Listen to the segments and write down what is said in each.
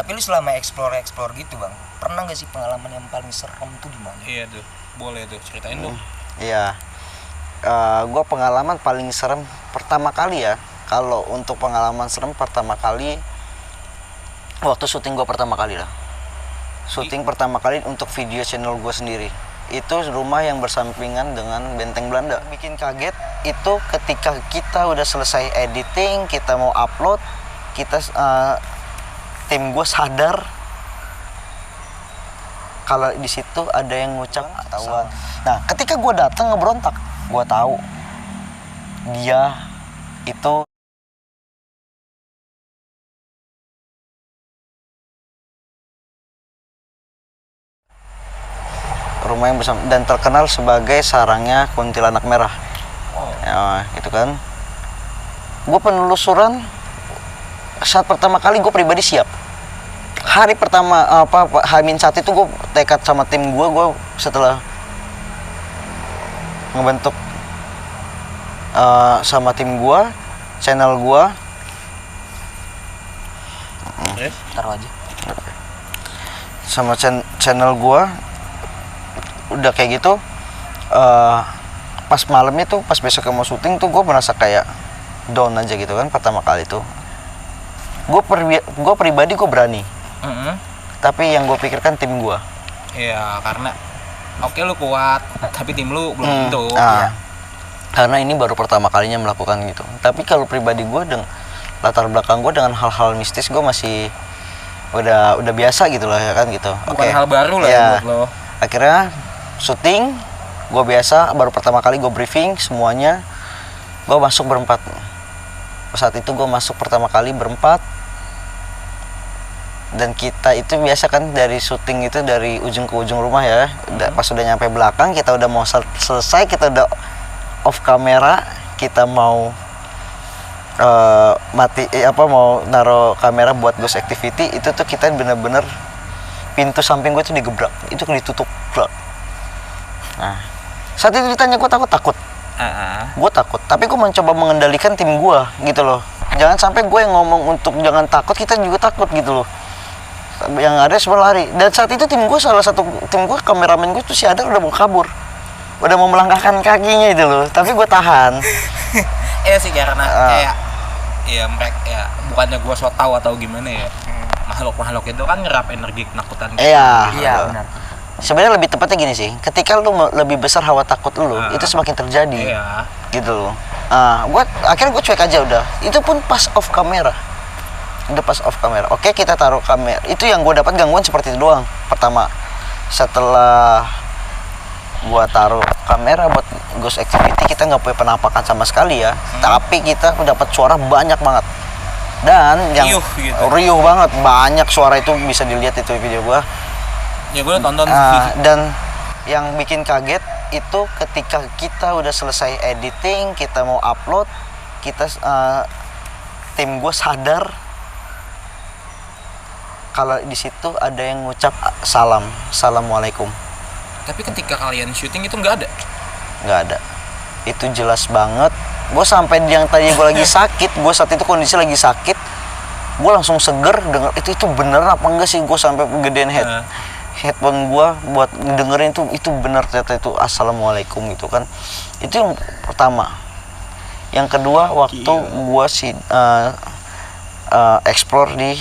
Tapi lu selama explore gitu bang, pernah gak sih pengalaman yang paling serem tuh di mana? Iya tuh, boleh tuh ceritain dong. Iya, gue pengalaman paling serem pertama kali ya. Kalau untuk pengalaman serem pertama kali, waktu syuting gue pertama kali lah. Syuting pertama kali untuk video channel gue sendiri. Itu rumah yang bersampingan dengan Benteng Belanda. Bikin kaget itu ketika kita udah selesai editing, kita mau upload, kita tim gue sadar kalau di situ ada yang ngucap ketahuan. Nah, ketika gue datang ngeberontak, gue tahu dia itu rumah yang bersama dan terkenal sebagai sarangnya kuntilanak merah. Ya, gitu kan. Gue penelusuran saat pertama kali gue pribadi siap. Hari pertama H-1 itu gue tekad sama tim gue setelah ngebentuk sama tim gue, channel gue. Taruh aja. Sama channel gue udah kayak gitu. Pas malamnya tuh, pas besok mau syuting tuh gue merasa kayak down aja gitu kan pertama kali tuh. Gue pribadi gue berani. Tapi yang gue pikirkan tim gue. Iya, karena oke lu kuat, tapi tim lu belum tentu. Karena ini baru pertama kalinya melakukan gitu. Tapi kalau pribadi gue dengan latar belakang gue dengan hal-hal mistis, gue masih udah biasa gitu lah ya kan gitu. Bukan hal baru lah ya, buat lo. Akhirnya syuting, gue biasa baru pertama kali gue briefing semuanya. Gue masuk berempat. Saat itu gue masuk pertama kali berempat. Dan kita itu biasa kan dari syuting itu dari ujung ke ujung rumah ya. Pas udah nyampe belakang, kita udah mau selesai, kita udah off kamera, kita mau mau naro kamera buat ghost activity. Itu tuh kita bener-bener pintu samping gue tuh digebrak, itu ditutup. Nah, saat itu ditanya gue takut. Gue takut, tapi gue mencoba mengendalikan tim gue gitu loh. Jangan sampai gue yang ngomong untuk jangan takut, kita juga takut gitu loh. Yang ada semua lari. Dan saat itu salah satu tim gue, kameramen gue tuh si Adar udah mau kabur, udah mau melangkahkan kakinya itu loh, tapi gue tahan. Iya sih, karena kayak ya mereka ya bukannya gue so tau atau gimana ya, makhluk itu kan nyerap energi kenakutan gitu. Iya benar. Sebenarnya lebih tepatnya gini sih, ketika lu lebih besar hawa takut lu, itu semakin terjadi. Gitu loh. Akhirnya gue cuek aja udah. Itu pun pas off kamera. Udah pas off kamera. Oke, kita taruh kamera. Itu yang gue dapat gangguan seperti itu doang. Pertama, setelah gue taruh kamera buat ghost activity, kita nggak punya penampakan sama sekali ya. Tapi kita dapat suara banyak banget. Dan yang riuh banget, banyak suara itu bisa dilihat itu video gue. Ya gue tonton. Dan yang bikin kaget itu ketika kita udah selesai editing, kita mau upload, kita tim gue sadar kalau di situ ada yang ngucap assalamualaikum. Tapi ketika kalian syuting itu nggak ada. Itu jelas banget. Gue sampai yang tadi gue lagi sakit, gue saat itu kondisi lagi sakit, gue langsung seger denger itu bener apa enggak sih. Gue sampai gedein headphone gue buat dengerin itu bener ternyata itu assalamualaikum gitu kan. Itu yang pertama. Yang kedua, waktu gue explore di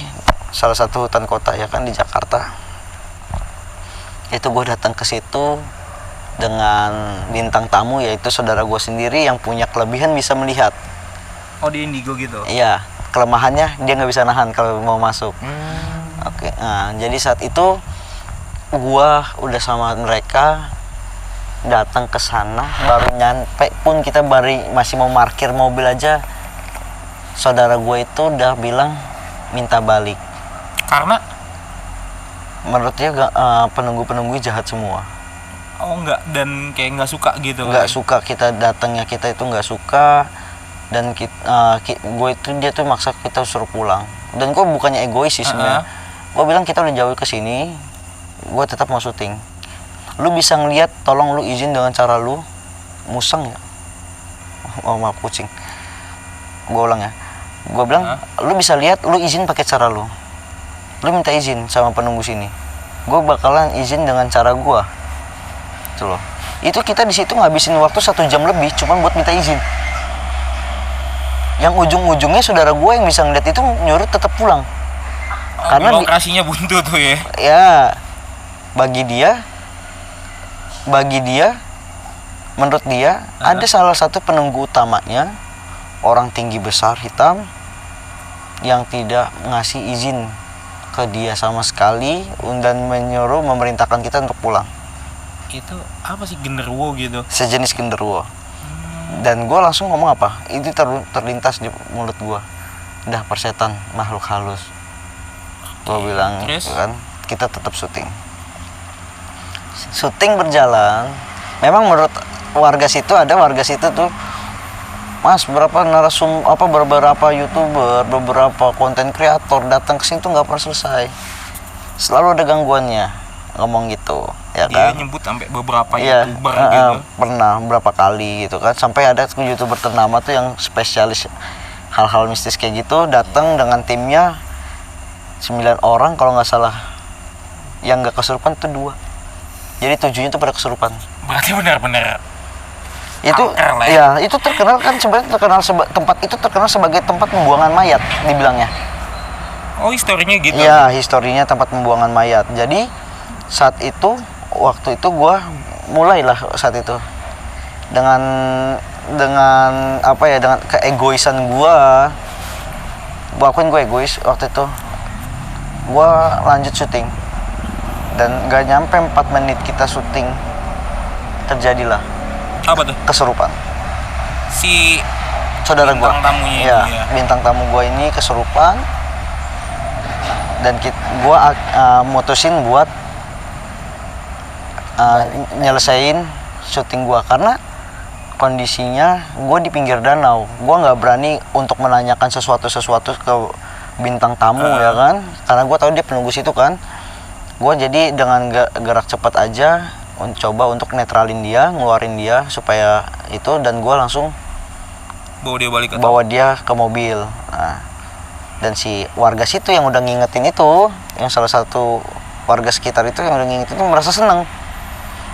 salah satu hutan kota ya kan di Jakarta. Itu gue datang ke situ dengan bintang tamu, yaitu saudara gue sendiri yang punya kelebihan bisa melihat. Oh, di Indigo gitu? Iya, kelemahannya dia nggak bisa nahan kalau mau masuk. Oke, nah jadi saat itu gue udah sama mereka datang ke sana, baru nyampe pun kita masih mau parkir mobil aja, saudara gue itu udah bilang minta balik. Karena menurut dia penunggu jahat semua. Oh enggak, dan kayak nggak suka gitu? Nggak suka kita datangnya, kita itu nggak suka. Dan dia tuh maksa kita suruh pulang. Dan gue bukannya egois sih sebenarnya. Gue bilang kita udah jauh ke sini, gue tetap mau syuting. Lu bisa ngeliat, tolong lu izin dengan cara lu musang ya. Oh maaf, kucing. Gue ulang ya. Gue bilang lu bisa lihat, lu izin pakai cara lu. lu minta izin sama penunggu sini, gue bakalan izin dengan cara gue, itu loh. Itu kita di situ ngabisin waktu 1 jam lebih cuma buat minta izin. Yang ujung-ujungnya saudara gue yang bisa ngeliat itu nyuruh tetap pulang. Karena lokasinya buntu tuh ya. Ya, bagi dia, menurut dia ada salah satu penunggu utamanya, orang tinggi besar hitam yang tidak ngasih izin ke dia sama sekali dan menyuruh memerintahkan kita untuk pulang. Itu apa sih, genderuwo gitu? Sejenis genderuwo. Dan gue langsung ngomong apa? Itu terlintas di mulut gue. Dah persetan, makhluk halus. Gue bilang, kan kita tetap syuting. Syuting berjalan. Memang menurut warga situ, ada warga situ tuh, Mas, beberapa YouTuber, beberapa konten kreator datang ke sini tuh nggak pernah selesai. Selalu ada gangguannya, ngomong gitu, ya dia kan? nyebut sampai beberapa YouTuber gitu. Pernah berapa kali gitu kan, sampai ada YouTuber ternama tuh yang spesialis hal-hal mistis kayak gitu datang dengan timnya 9 orang kalau nggak salah. Yang nggak kesurupan tuh 2. Jadi 7-nya tuh pada kesurupan. Berarti benar-benar Itu ya, itu terkenal kan sebenarnya tempat itu terkenal sebagai tempat pembuangan mayat dibilangnya. Oh, historinya gitu. Ya, historinya tempat pembuangan mayat. Jadi saat itu, waktu itu gua mulailah saat itu dengan apa ya, dengan keegoisan gua akuin gue egois waktu itu. Gua lanjut syuting dan gak nyampe 4 menit kita syuting terjadilah Apa tuh? kesurupan. Si Saudara gua, bintang tamunya ya, ini ya. bintang tamu gua ini kesurupan dan gua mutusin buat nyelesain syuting gua karena kondisinya gua di pinggir danau. Gua nggak berani untuk menanyakan sesuatu ke bintang tamu ya kan, karena gua tahu dia penunggu situ kan. Gua jadi dengan gerak cepat aja coba untuk netralin dia, ngeluarin dia supaya itu, dan gue langsung bawa dia ke mobil. Nah, dan si warga situ yang udah ngingetin itu, yang salah satu warga sekitar itu yang udah ngingetin itu merasa senang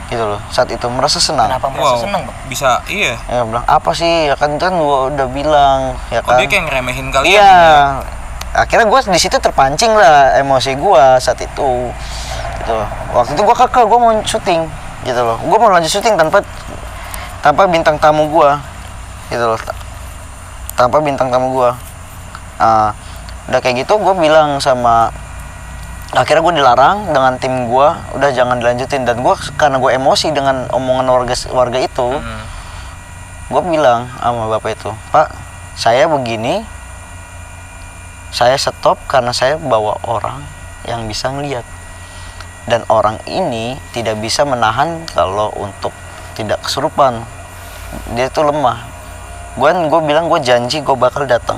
gitu loh. Saat itu merasa senang. Kenapa merasa senang, Bang? Bisa, iya. Ya bilang apa sih, ya kan gue udah bilang ya kan. Oh, dia kayak ngeremehin kalian. Iya. Akhirnya gue di situ terpancing lah emosi gue saat itu. Gitu. Waktu itu gue kekeh, gue mau syuting gitu loh. Gue mau lanjut syuting tanpa bintang tamu gue gitu loh. Tanpa bintang tamu gue. Udah kayak gitu gue bilang sama, akhirnya gue dilarang dengan tim gue, udah jangan dilanjutin. Dan gue karena gue emosi dengan omongan warga itu, gue bilang sama bapak itu, Pak, saya begini, saya stop karena saya bawa orang yang bisa ngelihat, dan orang ini tidak bisa menahan kalau untuk tidak kesurupan. Dia tuh lemah. Gue bilang gue janji gue bakal datang.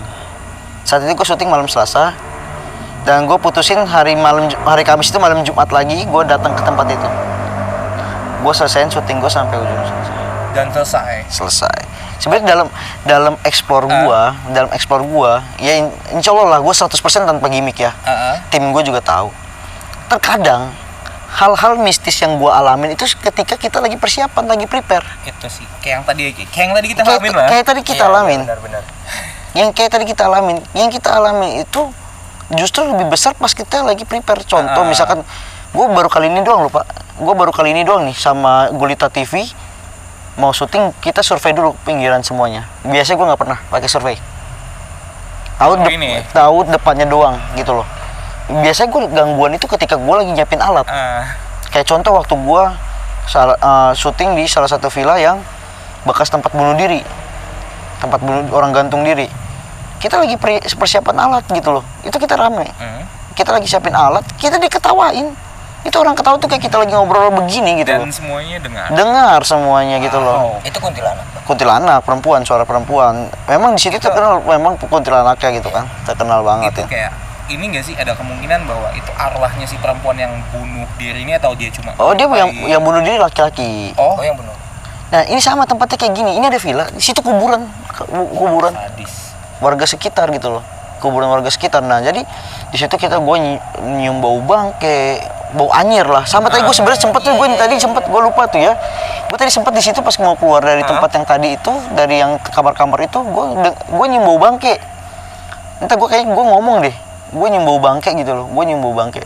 Saat itu gue syuting malam Selasa dan gue putusin hari Kamis itu malam Jumat lagi gue datang ke tempat itu. Gue selesaiin syuting gue sampai ujung selesai. Dan selesai. Sebenarnya dalam explore gua, ya insya Allah lah gue 100% tanpa gimmick ya. Tim gue juga tahu. Terkadang hal-hal mistis yang gue alamin itu ketika kita lagi persiapan, lagi prepare. Itu sih kayak yang tadi kita alamin lah. Kayak tadi kita alamin. Benar-benar. Yang kita alamin itu justru lebih besar pas kita lagi prepare. Contoh misalkan gue baru kali ini doang nih sama Gulita TV mau syuting, kita survei dulu pinggiran semuanya. Biasanya gue nggak pernah pakai survei. Tahu depannya doang gitu loh. Biasanya gue gangguan itu ketika gue lagi nyiapin alat. Kayak contoh waktu gue syuting di salah satu villa yang bekas tempat bunuh diri, tempat orang gantung diri. Kita lagi persiapan alat gitu loh. Itu kita rame. Kita lagi siapin alat, kita diketawain. Itu orang ketawa tuh kayak kita lagi ngobrol begini gitu. Dan loh. semuanya Dengar semuanya gitu loh. Itu kuntilanak. Kuntilanak, perempuan, suara perempuan. Memang di situ terkenal memang kuntilanaknya gitu kan. Terkenal banget itu kayak ini nggak sih, ada kemungkinan bahwa itu arwahnya si perempuan yang bunuh diri ini, atau dia cuma dia yang bunuh diri laki-laki. Oh, yang bunuh. Nah, ini sama tempatnya kayak gini. Ini ada villa, di situ kuburan. Sadis. Warga sekitar gitu loh. kuburan warga sekitar. Nah jadi di situ gue nyium bau bangke, bau anyir lah. Sampai tadi gue sebenarnya sempet tuh, gue lupa tuh ya. Gue tadi sempet di situ pas mau keluar dari tempat yang tadi itu, dari yang kamar-kamar itu, gue nyium bau bangke. Entah gue ngomong deh, gue nyium bau bangke gitu loh, gue nyium bau bangke.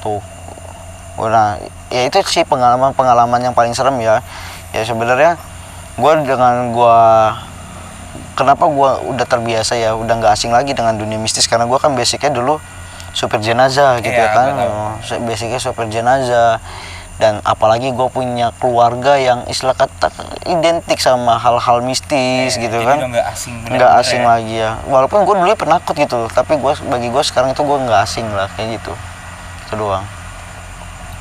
Tuh. Nah, ya itu sih pengalaman yang paling serem ya. Ya sebenarnya kenapa gue udah terbiasa ya, udah nggak asing lagi dengan dunia mistis, karena gue kan basicnya dulu supir jenazah gitu ya kan, basicnya supir jenazah, dan apalagi gue punya keluarga yang istilah kata identik sama hal-hal mistis gitu kan, nggak asing lagi ya, walaupun gue dulu penakut gitu, tapi bagi gue sekarang itu gue nggak asing lah kayak gitu, itu doang.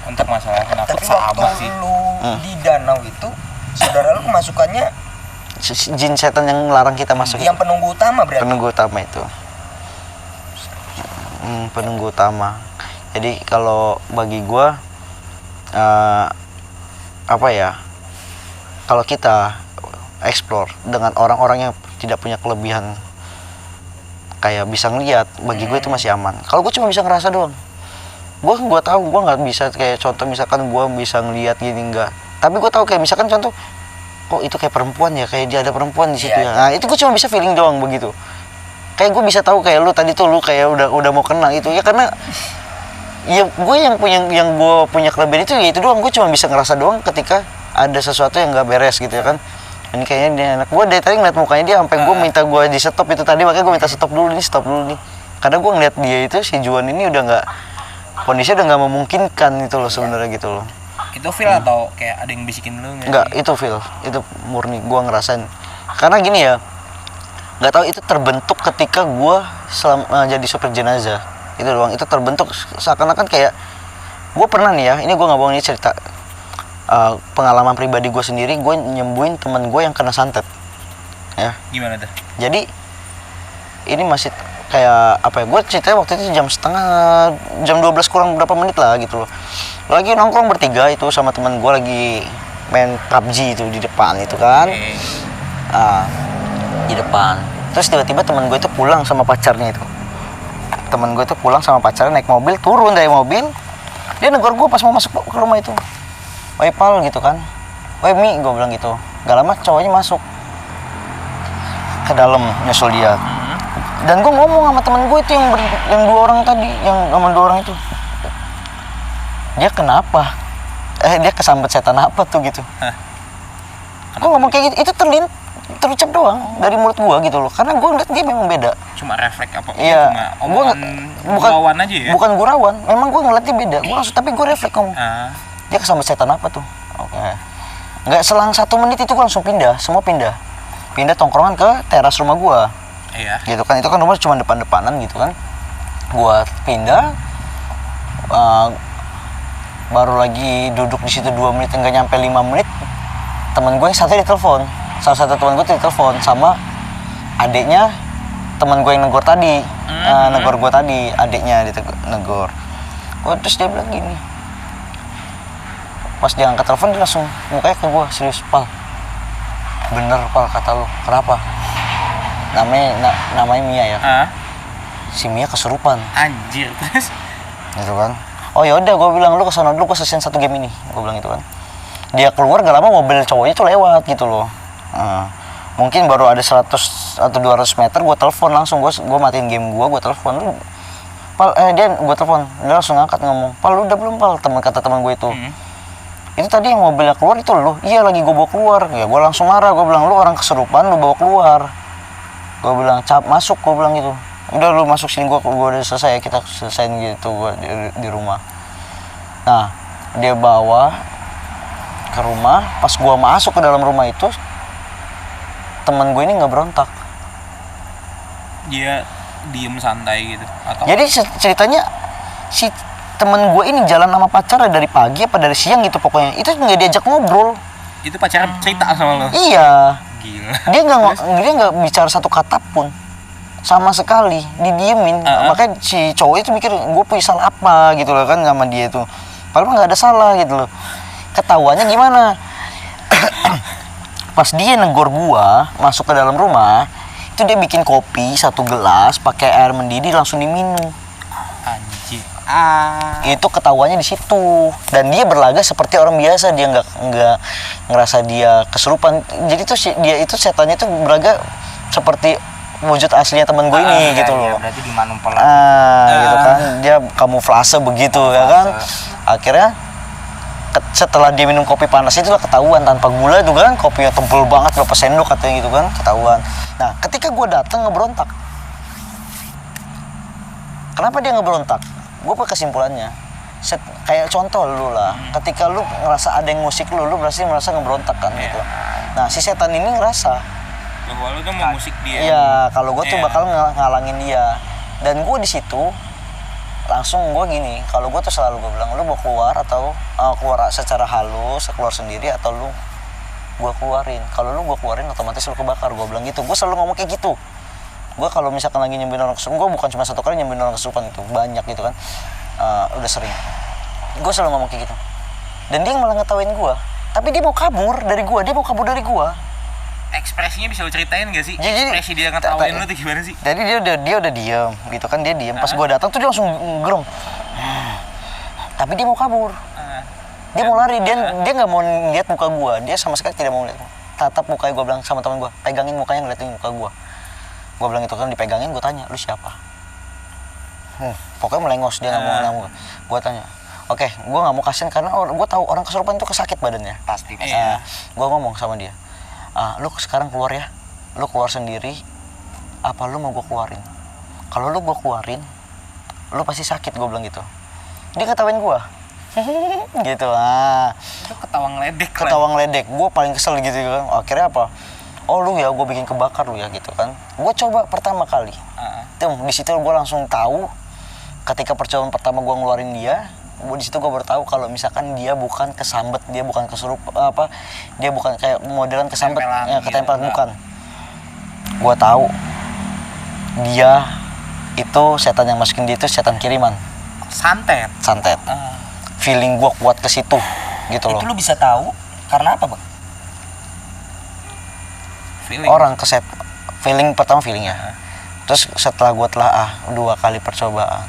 Untuk masalah penakut tapi waktu lu di danau itu, saudara lu kemasukannya jin setan yang larang kita masuk yang penunggu utama berarti? Penunggu utama itu. Penunggu utama. Jadi kalau bagi gua apa ya? Kalau kita explore dengan orang-orang yang tidak punya kelebihan kayak bisa ngeliat, bagi gue itu masih aman. Kalau gue cuma bisa ngerasa doang. Gue tahu gue nggak bisa, kayak contoh misalkan gue bisa ngeliat gini enggak. Tapi gue tahu kayak misalkan contoh, kok itu kayak perempuan ya, kayak dia ada perempuan di situ ya. Nah itu gue cuma bisa feeling doang begitu. Kayak gue bisa tahu kayak lu tadi tuh, lu kayak udah mau kenal itu ya, karena ya gue yang gue punya kelebihan itu ya itu doang. Gue cuma bisa ngerasa doang ketika ada sesuatu yang nggak beres gitu ya kan. Ini kayaknya dia anak gue, dari tadi ngeliat mukanya dia sampai gue minta gue di stop itu tadi, makanya gue minta stop dulu nih. Karena gue ngeliat dia itu, si Juan ini udah nggak, kondisinya udah nggak memungkinkan itu loh sebenarnya gitu loh. Itu feel atau kayak ada yang bisikin lu nggak? Enggak, itu feel, itu murni gue ngerasain. Karena gini ya, nggak tahu itu terbentuk ketika gue jadi supir jenazah itu doang. Itu terbentuk seakan-akan kayak gue pernah nih ya, ini gue nggak bohong, ini cerita pengalaman pribadi gue sendiri. Gue nyembuhin teman gue yang kena santet ya. Gimana tuh? Jadi ini masih kayak apa ya, gue ceritanya waktu itu jam 12 kurang berapa menit lah gitu loh. Lagi nongkrong bertiga itu sama teman gue, lagi main PUBG itu di depan itu kan. Di depan. Terus tiba-tiba teman gue itu pulang sama pacarnya itu. Teman gue itu pulang sama pacarnya naik mobil, turun dari mobil. Dia negor gue pas mau masuk ke rumah itu. "Woi Pal," gitu kan. "Woi Mi," gue bilang gitu. Gak lama cowoknya masuk ke dalam nyusul dia. Dan gue ngomong sama teman gue itu yang dua orang tadi, yang sama dua orang itu. Dia kenapa? Dia kesambet setan apa tuh gitu. Gue ngomong kayak gitu, itu terucap doang dari mulut gue gitu loh. Karena gue ngeliat dia memang beda. Cuma refleks apa? Iya. Cuma gurauan aja ya? Bukan gurauan, memang gue ngeliat dia beda. Tapi gue refleks ngomong. Dia kesambet setan apa tuh? Oke. Nggak selang 1 menit itu gue langsung pindah, semua pindah. Pindah tongkrongan ke teras rumah gue. Iya. Gitu kan, itu kan rumah cuma depan-depanan gitu kan. Gue pindah. Baru lagi duduk di situ 2 menit, nggak nyampe 5 menit, teman gue yang satu ditelepon. Salah satu teman gue ditelepon sama adiknya teman gue yang negor tadi. Negor gue tadi, adiknya negor. Terus dia bilang gini, pas dia angkat telepon dia langsung mukanya ke gue serius, "Pal, bener Pal kata lu, kenapa?" Namanya Mia ya. Si Mia kesurupan. Anjir, terus? Gitu kan. "Oh ya udah," gue bilang, "lu kesana dulu, gue selesaiin 1 game ini," gue bilang gitu kan. Dia keluar gak lama mobil cowoknya tuh lewat gitu loh. Mungkin baru ada 100 atau 200 meter, gue telepon langsung, gue matiin game gue telepon, "Lu Pal," gue telepon, dia langsung ngangkat ngomong, "Pal, lu udah belum Pal?" Kata teman gue itu. "Itu tadi yang mobilnya keluar itu lu." "Iya, lagi gue bawa keluar." Ya gue langsung marah, gue bilang, "Lu orang kesurupan, lu bawa keluar." Gue bilang, "Masuk," gue bilang gitu. "Udah lu masuk sini, gue udah selesai, kita selesaiin gitu gue di rumah." Nah, dia bawa ke rumah. Pas gue masuk ke dalam rumah itu, teman gue ini nggak berontak. Dia diem santai gitu atau? Jadi ceritanya si teman gue ini jalan sama pacarnya dari pagi apa dari siang gitu pokoknya. Itu nggak diajak ngobrol. Itu pacarnya cerita sama lo? Iya. Gila. Dia nggak bicara satu kata pun sama sekali, didiemin. Makanya si cowok itu mikir gue punya salah apa gitu loh kan sama dia itu. Padahal nggak ada salah gitu loh. Ketahuannya gimana? Pas dia negor gua masuk ke dalam rumah, itu dia bikin kopi 1 gelas pakai air mendidih langsung diminum. Anjir. Itu ketahuannya di situ, dan dia berlaga seperti orang biasa, dia nggak ngerasa dia kesurupan. Jadi tuh dia itu setannya itu berlaga seperti wujud aslinya teman gue ini gitu iya, loh. berarti dimanipulasi. Gitu kan, dia kamuflase begitu ya kan. Akhirnya setelah dia minum kopi panas itu lah ketahuan tanpa gula itu kan, kopinya tebel banget berapa sendok katanya gitu kan, ketahuan. Nah ketika gue datang ngeberontak, kenapa dia ngeberontak? Gue kesimpulannya kayak contoh lu lah, ketika lu ngerasa ada yang musik lu berarti merasa ngeberontak kan gitu. Nah si setan ini ngerasa bahwa lu tuh mau musik dia. iya kalau gue tuh bakal ngalangin dia, dan gue di situ langsung gue gini, kalau gue tuh selalu gue bilang, lu mau keluar atau keluar secara halus, keluar sendiri, atau lu gue keluarin. Kalau lu gue keluarin otomatis lu kebakar, gue bilang gitu. Gue selalu ngomong kayak gitu. Gue kalau misalkan lagi nyembuhin orang kesurupan, gue bukan cuma 1 kali nyembuhin orang kesurupan, itu banyak gitu kan, udah sering. Gue selalu ngomong kayak gitu, dan dia malah ngetawain gue, tapi dia mau kabur dari gue. Ekspresinya bisa lu ceritain gak sih? Jadi, ekspresi dia ngetawain lu tuh gimana sih? Jadi dia udah diem gitu kan, dia diem. Pas gue datang tuh dia langsung gerong. Tapi dia mau kabur. Dia mau lari, dia nggak mau lihat muka gue. Dia sama sekali tidak mau lihat. Tatap mukanya, gue bilang sama teman gue, pegangin mukanya, ngeliatin muka gue. Gue bilang itu kan, dipegangin. Gue tanya, lu siapa? Pokoknya melengos, dia nggak mau. Gue tanya, oke, gue nggak mau kasihan karena gue tahu orang kesurupan itu kesakit badannya. Pasti. Gue ngomong sama dia, lu sekarang keluar ya, lu keluar sendiri, apa lu mau gue keluarin? Kalau lu gue keluarin, lu pasti sakit, gue bilang gitu. Dia ketawain gue, gitu. Itu ketawa ngeledek. Gue paling kesel gitu kan. Akhirnya apa? Oh lu ya, gue bikin kebakar lu ya gitu kan. Gue coba pertama kali, di situ gue langsung tahu. Ketika percobaan pertama gue ngeluarin dia, di situ gue baru tahu kalau misalkan dia bukan kesambet, dia bukan kesurupan, dia bukan kayak modelan kesambet, ketempelan, bukan. Gue tahu dia itu setan yang masukin dia itu setan kiriman. Santet. Feeling gue kuat ke situ, gitu loh. Itu lu bisa tahu karena apa, Bang? Feeling. Orang keset, feeling pertama feeling ya. Terus setelah gue telah 2 kali percobaan,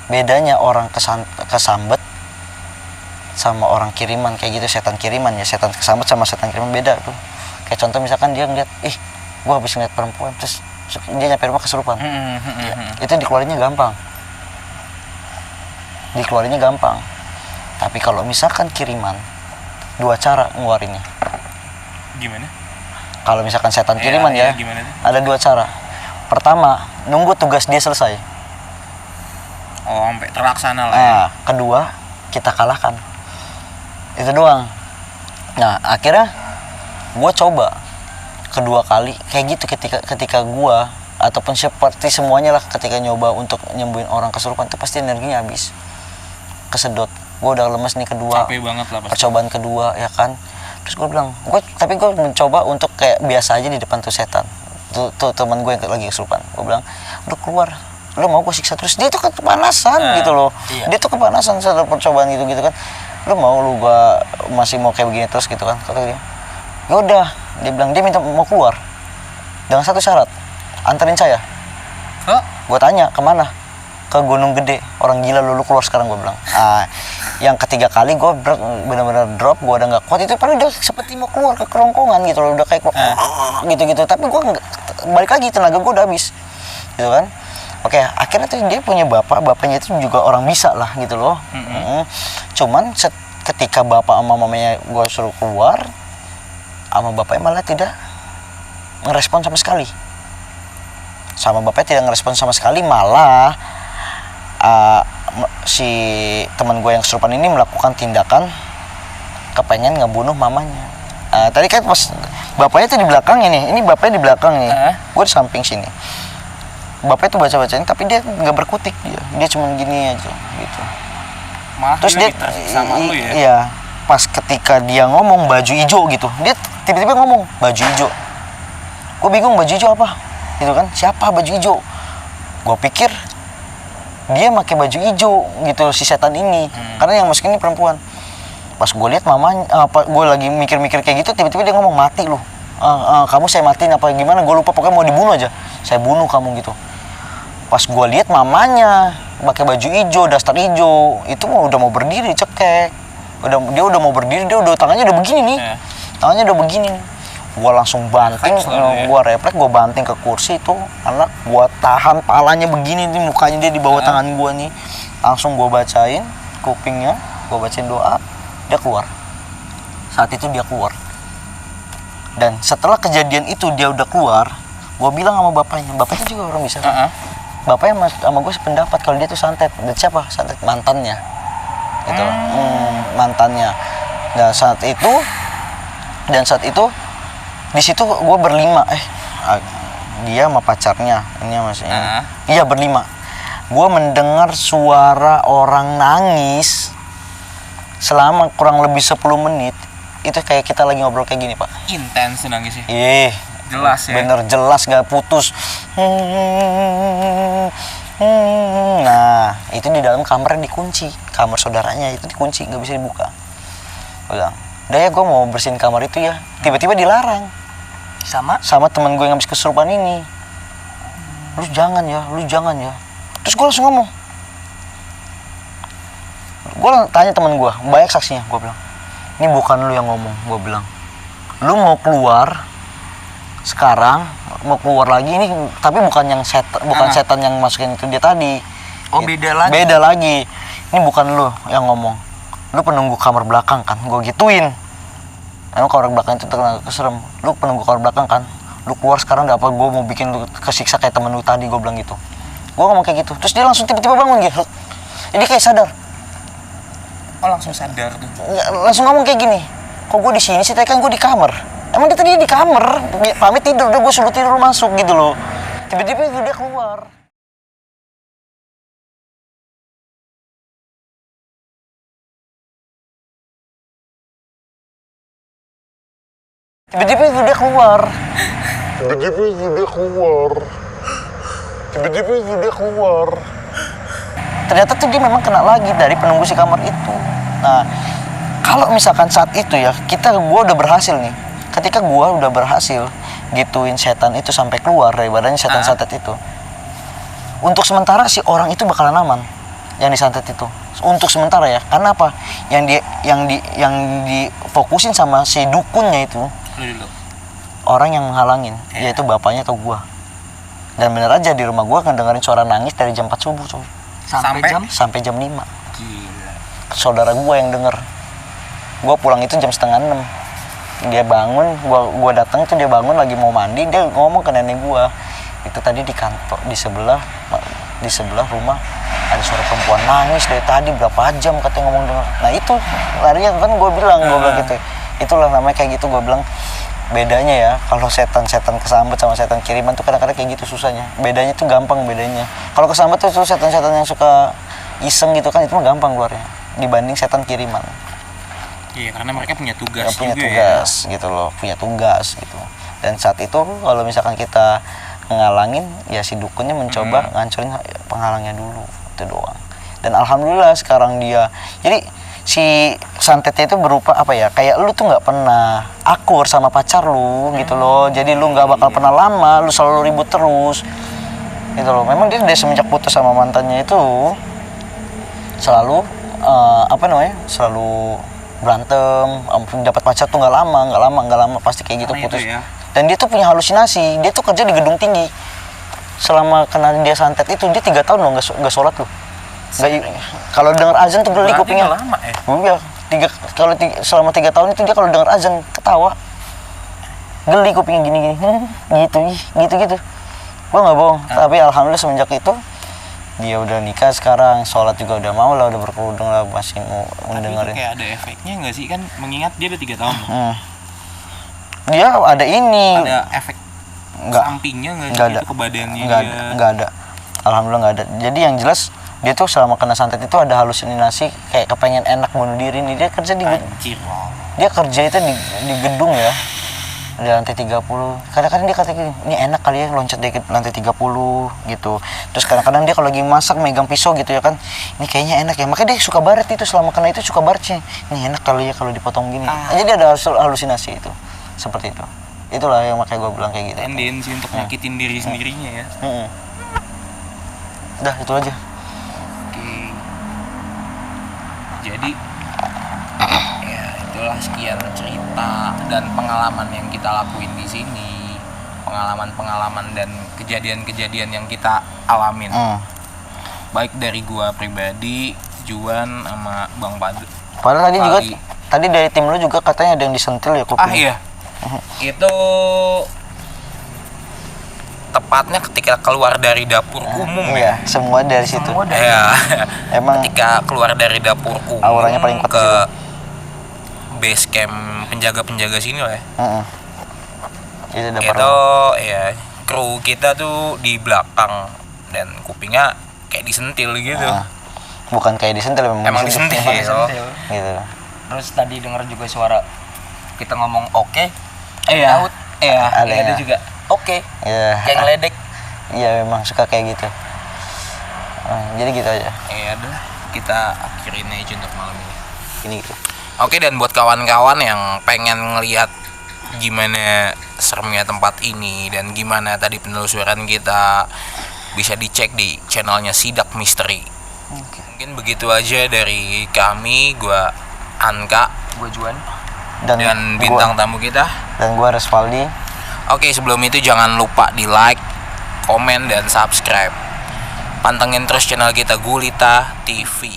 bedanya orang kesambet sama orang kiriman kayak gitu, setan kiriman ya, setan kesambet sama setan kiriman beda tuh. Kayak contoh misalkan dia ngeliat, gue habis ngeliat perempuan, terus dia nyampe rumah kesurupan. Itu dikeluarinnya gampang. Tapi kalau misalkan kiriman, 2 cara ngeluarinnya. Gimana? Kalau misalkan setan kiriman ya, ada 2 cara. Pertama, nunggu tugas dia selesai. Oh, sampai terlaksana lah. Kedua, kita kalahkan. Itu doang. Nah, akhirnya gue coba kedua kali kayak gitu, ketika gue ataupun seperti semuanya lah, ketika nyoba untuk nyembuhin orang kesurupan itu pasti energinya habis, kesedot. Gue udah lemes nih kedua, capek banget lah percobaan kedua ya kan. Terus gue bilang, tapi gue mencoba untuk kayak biasa aja di depan tuh setan, tuh teman gue yang lagi kesurupan. Gue bilang, lu keluar, lu mau gue siksa terus. Dia tuh kepanasan gitu loh. Dia tuh kepanasan setelah percobaan gitu kan. Lu gue masih mau kayak begini terus gitu kan. Kata dia, ya udah. Dia bilang dia minta mau keluar dengan 1 syarat, anterin saya. Gue tanya kemana? Ke Gunung Gede. Orang gila lu keluar sekarang, gue bilang. Yang ketiga kali gue benar-benar drop, gue udah nggak kuat. Itu padahal udah seperti mau keluar ke kerongkongan gitu loh, udah kayak gitu. Tapi gue balik lagi, tenaga gue udah habis gitu kan. Oke, akhirnya tuh dia punya bapaknya itu juga orang bisa lah gitu loh. Cuman ketika bapak sama mamanya gue suruh keluar, sama bapaknya malah tidak ngerespon sama sekali. Malah si teman gue yang kesurupan ini melakukan tindakan kepengen ngebunuh mamanya. Tadi kan pas bapaknya tuh di belakang ini bapaknya di belakang nih, gue di samping sini. Bapaknya tuh baca-bacain, tapi dia nggak berkutik, dia cuma gini aja gitu. Terus dia sama lu ya? Iya, pas ketika dia ngomong baju hijau gitu, dia tiba-tiba ngomong baju hijau. Gue bingung, baju hijau apa gitu kan, siapa baju hijau? Gue pikir dia pakai baju hijau gitu si setan ini, karena yang masukin ini perempuan. Pas gue lihat mamanya, gue lagi mikir-mikir kayak gitu, tiba-tiba dia ngomong mati lu. kamu saya matiin apa gimana, gue lupa, pokoknya mau dibunuh aja, saya bunuh kamu gitu. Pas gue lihat mamanya pakai baju hijau, daster hijau, itu udah mau berdiri cekek, dia udah mau berdiri, dia udah tangannya udah begini nih, tangannya udah begini nih. Gue langsung banting, gue refleks, gue banting ke kursi itu anak, gue tahan palanya begini nih, mukanya dia di bawah tangan gue nih, langsung gue bacain kupingnya, gue bacain doa, dia keluar. Saat itu dia keluar. Dan setelah kejadian itu dia udah keluar, gue bilang sama bapaknya juga orang bisa. Bapaknya sama gue sependapat kalau dia tuh santet. Dan siapa? Santet mantannya. Gitu. Mantannya. Dan saat itu di situ gue berlima. Dia sama pacarnya. Ini maksudnya. Iya berlima. Gue mendengar suara orang nangis selama kurang lebih 10 menit. Itu kayak kita lagi ngobrol kayak gini, Pak. Intens nangisnya. Iya. Jelas ya. Bener jelas, gak putus. Nah, itu di dalam kamar dikunci. Kamar saudaranya itu dikunci, gak bisa dibuka. Bilang, udah ya gue mau bersihin kamar itu ya. Tiba-tiba dilarang. Sama teman gue yang habis kesurupan ini. Lu jangan ya. Terus gue langsung ngomong. Gue tanya teman gue, banyak saksinya, gue bilang. Ini bukan lu yang ngomong, gue bilang. Lu mau keluar sekarang, mau keluar lagi ini, tapi bukan yang setan yang masukin ke dia tadi. Oh, beda lagi. Beda lagi. Ini bukan lu yang ngomong. Lu penunggu kamar belakang kan? Gue gituin. Emang kamar belakang itu terkenal keserem. Lu penunggu kamar belakang kan? Lu keluar sekarang gak apa, gue mau bikin lu kesiksa kayak temen lu tadi, gue bilang gitu. Gue ngomong kayak gitu. Terus dia langsung tiba-tiba bangun gitu. Jadi kayak sadar. Oh, langsung sadar tuh. Langsung ngomong kayak gini. Kok gue di sini sih? Tadi kan gue di kamar. Emang dia tadi di kamar, pamit tidur, udah gue suruh tidur masuk gitu loh. Tiba-tiba dia keluar. Tiba-tiba dia keluar. Ternyata tuh dia memang kena lagi dari penunggu si kamar itu. Nah, kalau misalkan saat itu ya, gue udah berhasil nih. Ketika gue udah berhasil gituin setan itu sampai keluar dari badannya setan santet itu. Untuk sementara si orang itu bakalan aman yang disantet itu. Untuk sementara ya. Karena apa? Yang difokusin sama si dukunnya itu. Orang yang menghalangin, yaitu bapaknya atau gue. Dan bener aja di rumah gue ngedengerin suara nangis dari jam 4 subuh, coy. Sampai jam 5. Gila. Saudara gue yang denger. Gue pulang itu jam setengah 6. Dia bangun, gue datang tuh dia bangun lagi mau mandi, dia ngomong ke nenek gue. Itu tadi di kantor di sebelah rumah ada suara perempuan nangis dari tadi berapa jam katanya ngomong denger. Nah itu larinya kan gue bilang gitu. Itulah namanya kayak gitu, gue bilang bedanya ya kalau setan kesambet sama setan kiriman tuh kadang-kadang kayak gitu susahnya. Bedanya tuh gampang bedanya. Kalau kesambet tuh setan-setan yang suka iseng gitu kan itu mah gampang keluarnya dibanding setan kiriman. Iya, karena mereka punya tugas gitu loh, punya tugas gitu. Dan saat itu kalau misalkan kita ngalangin ya si dukunnya mencoba ngancurin penghalangnya dulu, itu doang. Dan alhamdulillah sekarang dia jadi si santetnya itu berupa apa ya, kayak lu tuh nggak pernah akur sama pacar lu gitu loh, jadi lu nggak bakal pernah lama, lu selalu ribut terus gitu loh. Memang dia dari semenjak putus sama mantannya itu selalu selalu berantem, dapat pacar tuh nggak lama pasti kayak gitu putus ya. Dan dia tuh punya halusinasi, dia tuh kerja di gedung tinggi selama kena dia santet itu dia 3 tahun loh nggak sholat loh. Kalau dengar azan tuh geli kupingnya. Lama ya? Iya, selama 3 tahun itu dia kalau dengar azan ketawa. Geli kupingnya gini-gini. Gitu. Gua nggak bohong. Tapi alhamdulillah semenjak itu dia udah nikah sekarang, sholat juga udah mau lah, udah berkerudung lah, masih mau mendengarin. Tapi kayak ada efeknya nggak sih, kan mengingat dia udah 3 tahun. Dia ada ini. Ada efek sampingnya nggak sih itu ke badannya? Nggak ada. Alhamdulillah nggak ada. Jadi yang jelas dia tuh selama kena santet itu ada halusinasi kayak kepengen enak bunuh diri nih. Dia kerja di dia kerja itu di gedung ya, di lantai 30. Kadang-kadang dia kata gini, ini enak kali ya loncat dari lantai 30 gitu. Terus kadang-kadang dia kalau lagi masak megang pisau gitu ya kan, ini kayaknya enak ya, makanya dia suka baret itu, selama kena itu suka baretnya, ini enak kali ya kalau dipotong gini. Jadi ada halusinasi itu seperti itu. itulah yang makanya gue bilang kayak gitu. Tendensi untuk nyakitin diri sendirinya ya. Udah itu aja. Oke. Jadi ya itulah sekian cerita dan pengalaman yang kita lakuin di sini, pengalaman dan kejadian-kejadian yang kita alamin. Baik dari gua pribadi, Juan sama Bang Padu. Padahal tadi dari tim lu juga katanya ada yang disentil ya kuping. Iya. Itu tepatnya ketika keluar dari dapur umum ya. Semua dari situ. Ya. Emang ketika keluar dari dapur umum auranya paling kuat ke base camp penjaga-penjaga sini lah ya. Itu ya kru kita tuh di belakang dan kupingnya kayak disentil gitu. Bukan kayak disentil, emang disentil ya. Gitu. Terus tadi denger juga suara kita ngomong oke. Iya. Ada juga. Oke. Iya. Kayak ngeledek. Iya, memang suka kayak gitu. Jadi gitu aja. Iya dah, kita akhirin aja untuk malam ini. Ini gitu. Oke, dan buat kawan-kawan yang pengen ngelihat gimana seremnya tempat ini dan gimana tadi penelusuran kita, bisa dicek di channelnya Sidak Misteri. Mungkin begitu aja dari kami, gua Anka, Gue Juan, dan bintang tamu kita. Dan gua Resvaldi. Oke, sebelum itu jangan lupa di like, komen, dan subscribe. Pantengin terus channel kita Gulita TV.